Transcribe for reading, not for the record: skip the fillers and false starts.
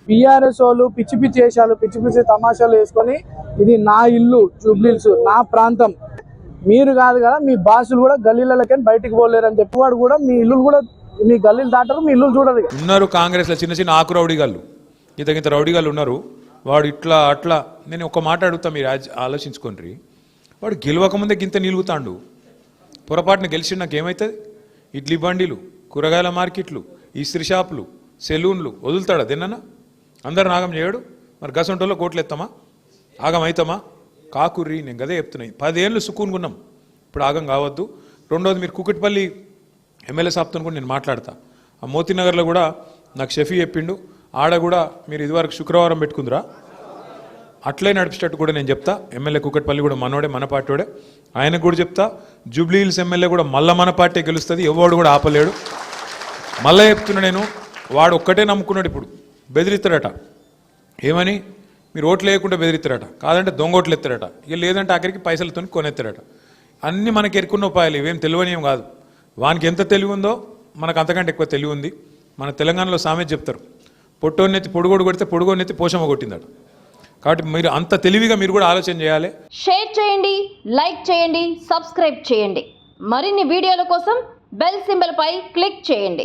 TRS వాళ్ళు పిచ్చి పిచ్చి వేషాలు పిచ్చి పిచ్చి తమాషాలు వేసుకొని ఇది నా ఇల్లు జూబ్లీహిల్స్ నా ప్రాంతం మీరు కాదు కదా మీ బాసులు కూడా గల్లీలకి బయటికి పోలేరు అని చెప్పేవాడు కూడా మీ ఇల్లు కూడా మీ గల్లీలు దాటారు మీ ఇల్లు చూడరు. ఉన్నారు కాంగ్రెస్ లో చిన్న చిన్న ఆకు రౌడీగాళ్ళు ఇంత రౌడీగాళ్ళు ఉన్నారు. వాడు ఇట్లా అట్లా నేను ఒక మాట అడుగుతా మీరు ఆలోచించుకోండి. వాడు గెలవకముందే గింత నిలుగుతాండు పొరపాటున గెలిచి నాకు ఏమవుతుంది? ఇడ్లీ బండిలు కూరగాయల మార్కెట్లు ఇస్త్రీ షాపులు సెలూన్లు వదులుతాడా తిన్నా అందరు నాగం చేయడు. మరి గసంటోలో కోట్లు ఎత్తామా ఆగం అవుతామా? కాకుర్రి నేను గదే చెప్తున్నాయి 10 ఏళ్ళు సుకూనుకున్నాం ఇప్పుడు ఆగం కావద్దు. రెండోది మీరు కుకట్పల్లి ఎమ్మెల్యే సాబ్తో కూడా నేను మాట్లాడతా. ఆ మోతీనగర్లో కూడా నాకు షఫీ చెప్పిండు ఆడ కూడా మీరు ఇదివరకు శుక్రవారం పెట్టుకుందిరా అట్లే నడిపించేటట్టు కూడా నేను చెప్తా. ఎమ్మెల్యే కుకట్పల్లి కూడా మనోడే మన పార్టీడే ఆయనకు కూడా చెప్తా. జూబ్లీహిల్స్ ఎమ్మెల్యే కూడా మళ్ళీ మన పార్టీ గెలుస్తుంది ఎవడు కూడా ఆపలేడు. మళ్ళీ చెప్తున్నా నేను వాడు ఒక్కటే నమ్ముకున్నాడు ఇప్పుడు బెదిరిస్తాడట ఏమని మీరు ఓట్లు వేయకుండా బెదిరిస్తారట కాదంటే దొంగ ఓట్లు ఎత్తారట ఇక లేదంటే ఆఖరికి పైసలతో కొనెత్తారట. అన్నీ మనకి ఎరుకున్న ఉపాయాలు ఇవేం తెలివనియం కాదు. వానికి ఎంత తెలివి ఉందో మనకు అంతకంటే ఎక్కువ తెలివి ఉంది. మన తెలంగాణలో సామెత చెప్తారు పొట్టోన్నెత్తి పొడుగోడు కొడితే పొడుగోన్నెత్తి పోషమ్మ కొట్టిందట. కాబట్టి మీరు అంత తెలివిగా మీరు కూడా ఆలోచన చేయాలి. షేర్ చేయండి, లైక్ చేయండి, సబ్స్క్రైబ్ చేయండి. మరిన్ని వీడియోల కోసం బెల్ సింబల్ పై క్లిక్ చేయండి.